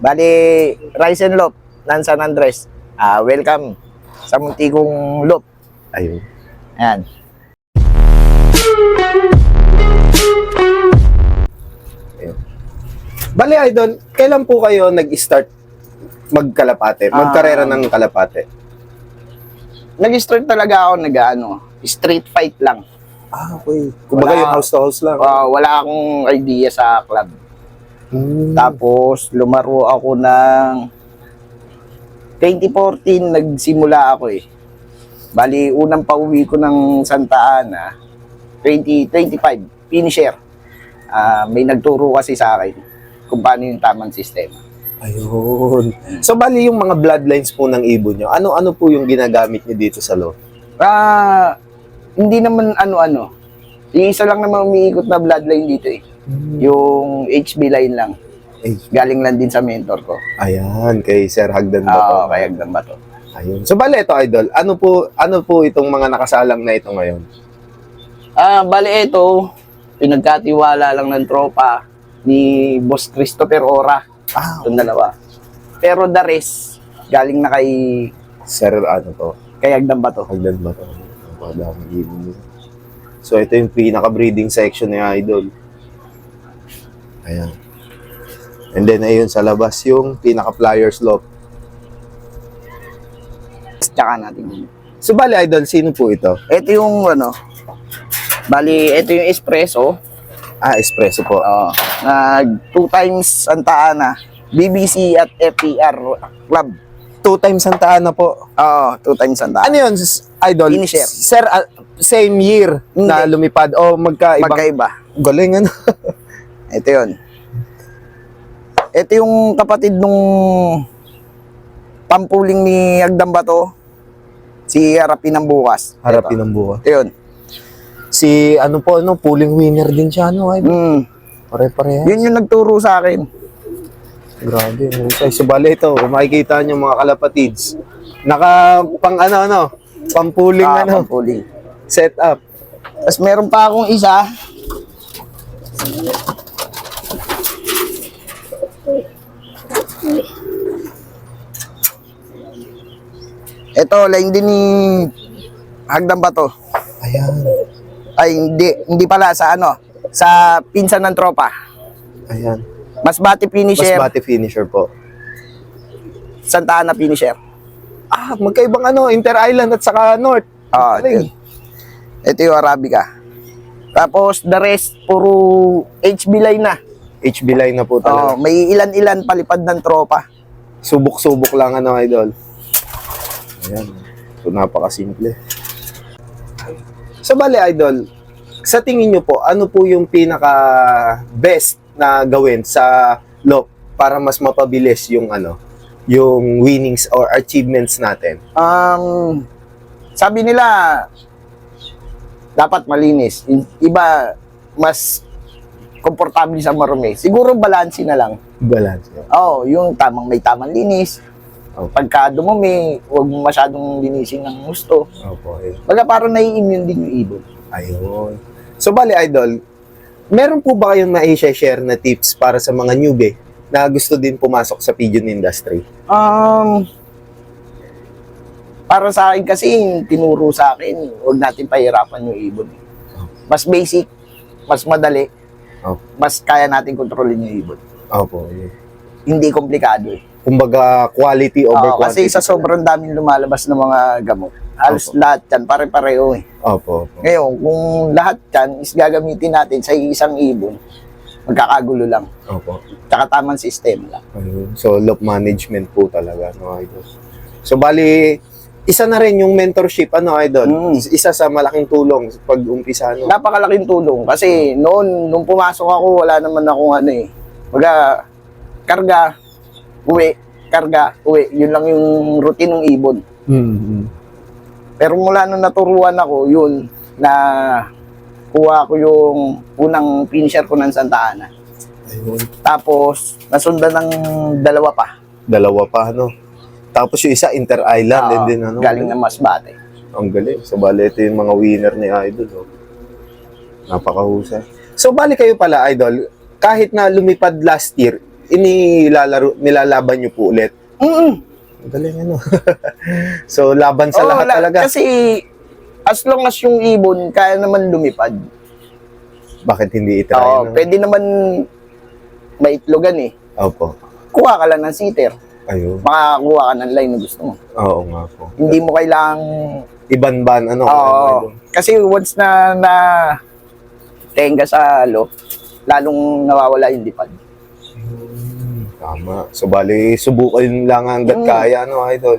Bali, Rise and Loop ng San Andres. Welcome sa munti kong loop. Ayun. Ayan. Bali, Idol, kailan po kayo nag-start magkalapate, magkarera ng kalapate? Nag-start talaga ako street fight lang. Okay. Kumbaga Wala. yung house to house lang. Wala akong idea sa club. Tapos, lumaro ako ng 2014, nagsimula ako eh. Bali, unang pauwi ko ng Santa Ana, 2025, finisher. May nagturo kasi sa akin kung paano yung tamang sistema. Ayun. So, bali yung mga bloodlines po ng ibon nyo, ano-ano po yung ginagamit nyo dito sa loob? Hindi naman ano-ano. Isa lang naman umiikot na bloodline dito eh. Yung HB line lang. Galing lang din sa mentor ko. Ayan, kay Sir Hagdan ba to? Oo, kay Hagdan ba to? Ayun. So, bali ito, Idol, ano po itong mga nakasalang na ito ngayon? Bali ito, pinagkatiwala lang ng tropa ni Boss Christopher Ora. Itong dalawa. Pero the rest, galing na kay Sir, ano to? kay Hagdan ba to? Hagdan ba to? Napakadaming ibon nyo. So, ito yung pinaka-breeding section ni Idol. Ayan. And then, ayun, sa labas yung pinaka-flyers loop. Tsaka natin. So, bali, Idol, sino po ito? Ito yung bali ito yung espresso. Espresso po. Nag 2 times Santa Ana, BBC at FPR Club. 2 times Santa Ana po. 2 times Santa Ana. Ano yun, Idol? Finisher. Sir, same year na Hindi. lumipad o magkaibang? Magkaiba. Galing, ano? Ito yun. Ito yung kapatid nung pampuling ni Hagdan Bato. Si Harapin ng Bukas. Harapin ng buha. Ito yun. Si, pooling winner din siya, Idol? Pare-pareha. Yun yung nagturo sa akin. Grabe. So, bali ito, kung makikita nyo mga kalapatids, pang pampuling Pampuling. set up. Tapos meron pa akong isa. Ito, line din ni Hagdan Bato. Ayan. Ay, hindi pala sa pinsan ng tropa. Ayan. Masbate finisher, Masbate finisher po. Santa Ana finisher. Magkaibang Inter-Island at saka North. Ito yung Arabica. Tapos, the rest, puro HB line na. HB line na po talaga. May ilan-ilan palipad ng tropa. Subok-subok lang, Idol. Ayan. So, napakasimple. So, bali, Idol, sa tingin nyo po, ano po yung pinaka-best na gawin sa loop para mas mapabilis yung yung winnings or achievements natin? Sabi nila, dapat malinis. Iba, mas komportable sa marumi. Siguro balanse na lang. Balance. Yung may tamang linis. Pagka dumumi, huwag mo masyadong linisin ng gusto. Opo. Baga parang nai-immune din yung ibon. Ayun. So, bali, Idol, meron po ba kayong ma-share na tips para sa mga newbie na gusto din pumasok sa pigeon industry? Para sa akin kasi, tinuro sa akin, huwag natin pahirapan yung ibon. Mas basic, mas madali, mas kaya natin kontrolin yung ibon. Opo. Hindi komplikado eh. Kumbaga, quality over Kasi quantity. sa sobrang daming lumalabas ng mga gamot, halos lahat yan, pare-pareho eh. Opo. Ngayon, kung lahat yan is gagamitin natin sa isang ibon, magkakagulo lang. Opo. Tsaka tamang system lang. Ayun. So, loop management po talaga, Idol. So, bali, isa na rin yung mentorship, Idol? Isa sa malaking tulong pag umpisa, Napakalaking tulong kasi nung pumasok ako, wala naman akong karga, uwi, karga, uwi. Yun lang yung routine ng ibon. Pero mula nung naturuan ako, yun, na kuha ko yung unang finisher ko ng Santa Ana. Ayun. Tapos, nasundan ng dalawa pa. Tapos yung isa, Inter-Island, and then galing ng Masbate. Ang galing. So, bali, ito yung mga winner ni Idol. Napakahusay. So, bali kayo pala, Idol, kahit na lumipad last year, nilalaban nyo po ulit. Ang galing ano. So, laban sa lahat talaga. Kasi, as long as yung ibon, kaya naman lumipad. Bakit hindi itry? Oo, pwede naman maitlogan eh. Opo. Kuha ka lang ng sitter. Ayun. Makakakuha ka ng line na gusto mo. Oo nga po. Hindi mo kailangang... Iban-ban, ano? Oo. Kasi once na tenga sa halo, lalong nawawala yung lipad. Tama. So, bali, subukan lang hanggat kaya, ano, idol?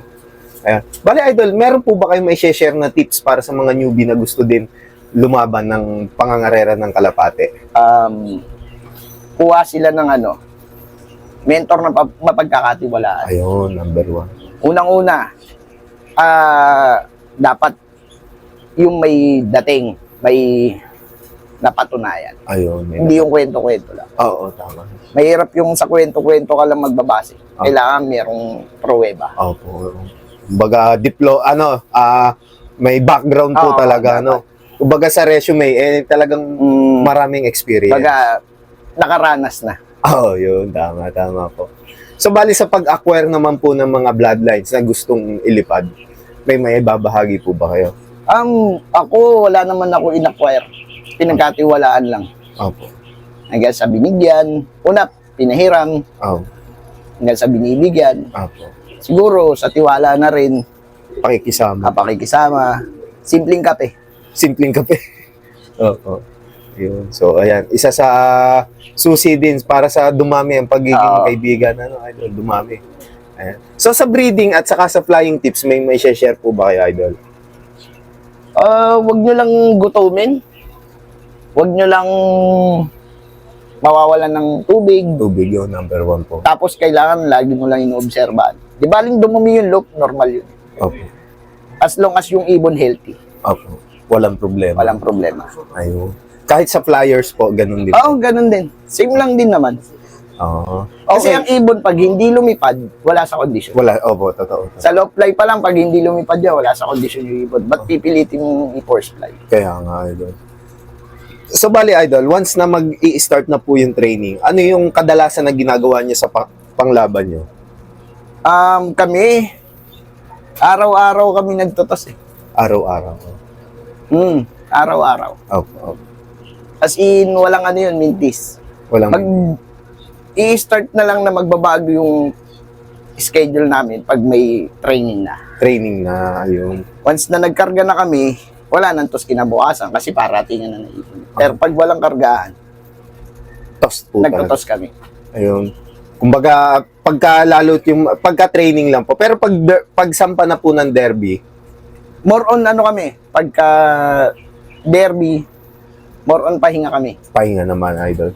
Ayan. Bali, idol, meron po ba kayong may share na tips para sa mga newbie na gusto din lumaban ng pangangarera ng kalapate? Kuha sila ng mentor na mapagkakatiwalaan. Ayun, number 1. Unang-una, dapat yung may dating, may napatunayan. Ayun. Hindi yung kwento-kwento lang. Oo, tama. Mahirap yung sa kwento-kwento ka lang magbabase. Kailangan merong pruweba. Opo. Kumbaga, may background po talaga, no? Kumbaga sa resume, talagang maraming experience. Kumbaga, nakaranas na. Oo, yun. Tama po. So, bali sa pag-acquire naman po ng mga bloodlines na gustong ilipad, may babahagi po ba kayo? Ako, wala naman ako in-acquire. Pinagkatiwalaan lang. Opo. Hanggang sa binigyan. Una, pinahiram. Hanggang sa binibigyan. Opo. Siguro, sa tiwala na rin. Pakikisama. Pakikisama. Simpleng kape. Simpleng kape. Oo. Yun. So, ayan. Isa sa susi din para sa dumami ang pagiging kaibigan. Idol? Dumami. Ayan. So, sa breeding at saka sa flying tips, may share po ba kayo, Idol? Wag nyo lang gutumin. Wag nyo lang mawawalan ng tubig. Tubig yun, number 1 po. Tapos kailangan lagi mo lang inoobserbahan. Di ba ling dumumi yung loop, normal yun. Opo. As long as yung ibon healthy. Opo. Walang problema. Walang problema. Ayun. Kahit sa flyers po, ganun din. Oo, ganun din. Same lang din naman. Oo. Kasi ang ibon, pag hindi lumipad, wala sa kondisyon. Wala, opo, totoo. Sa low fly pa lang, pag hindi lumipad yan, wala sa kondisyon yung ibon. Ba't pipilitin mong i-force fly? Kaya nga, Idol. So, bali, Idol, once na mag-i-start na po yung training, ano yung kadalasan na ginagawa niyo sa panglaban niyo? Kami, araw-araw kami nagtutos eh. Araw-araw. Araw-araw. Opo. As in, walang yun, mintis. Walang I-start na lang na magbabago yung schedule namin pag may training na. Training na, ayun. Once na nagkarga na kami, wala nang tos kinabukasan kasi paratingan na naipon. Pero pag walang kargahan, Toast po nagtutos kami. Ayun. Kumbaga, pagka-training lang po. Pero pag sampa na po ng derby, More on kami, pagka derby, more on pahinga kami. pahinga naman, Idol.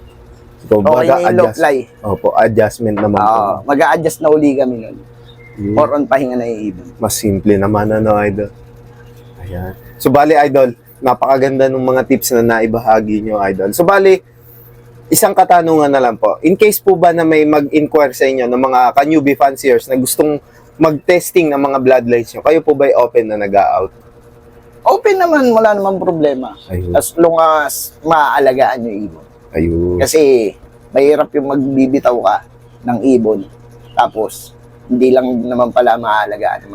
So, Okay na yung low fly. Opo, adjustment naman po. Mag-a-adjust na uli kami nun. More on pahinga na yung ibon. Mas simple naman, Idol. Ayan. So, bali, Idol, napakaganda ng mga tips na naibahagi nyo, Idol. So, bali, isang katanungan na lang po. In case po ba na may mag-inquire sa inyo ng mga ka-newbie fanciers na gustong mag-testing ng mga bloodlines nyo, kayo po ba open na nag-out? Open naman, wala namang problema. Ayun. As long as maaalagaan yung ibon. Ayun. Kasi mahirap yung magbibitaw ka ng ibon. Tapos, hindi lang naman pala maaalagaan.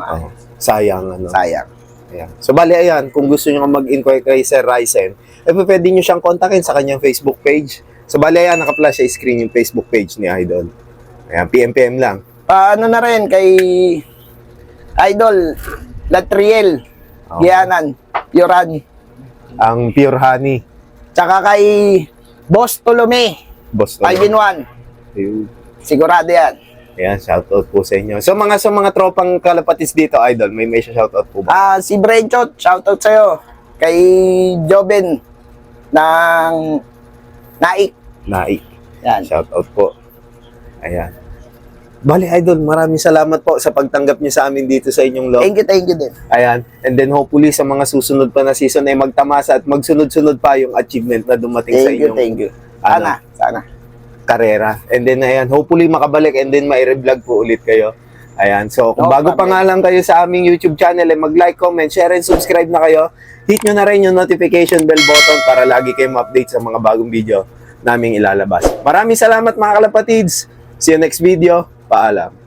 Sayang, Sayang. Ayan. So, bali, ayan, kung gusto nyo mag-inquire kay Sir Ryzen, pwede nyo siyang kontakin sa kanyang Facebook page. So, bali, ayan, naka-flash sa screen yung Facebook page ni Idol. Ayan, PM lang. Na rin kay Idol Latriel Gianan Yoran, Ang Pure Honey. tsaka kay Boss Tolome Boss. 5-in-1. Ayun. Sigurado yan. Ayan, shoutout po sa inyo. So, sa mga tropang kalapatis dito, Idol, may shoutout po ba? Si Brenchot, shoutout sa'yo. Kay Joben ng Naik. Naik. Yan. Shoutout po. Ayan. Bali, Idol, maraming salamat po sa pagtanggap niyo sa amin dito sa inyong loob. Thank you din. Ayan. And then hopefully sa mga susunod pa na season ay magtamasa at magsunod-sunod pa yung achievement na dumating sa inyong Thank you. Sana. karera. And then ayan, hopefully makabalik and then mai-revlog po ulit kayo. Ayan. So kung bago pa nga lang kayo sa aming YouTube channel, ay mag-like, comment, share, and subscribe na kayo. Hit nyo na rin yung notification bell button para lagi kayo ma-update sa mga bagong video naming ilalabas. Maraming salamat mga kalapatids. See you next video. Paalam.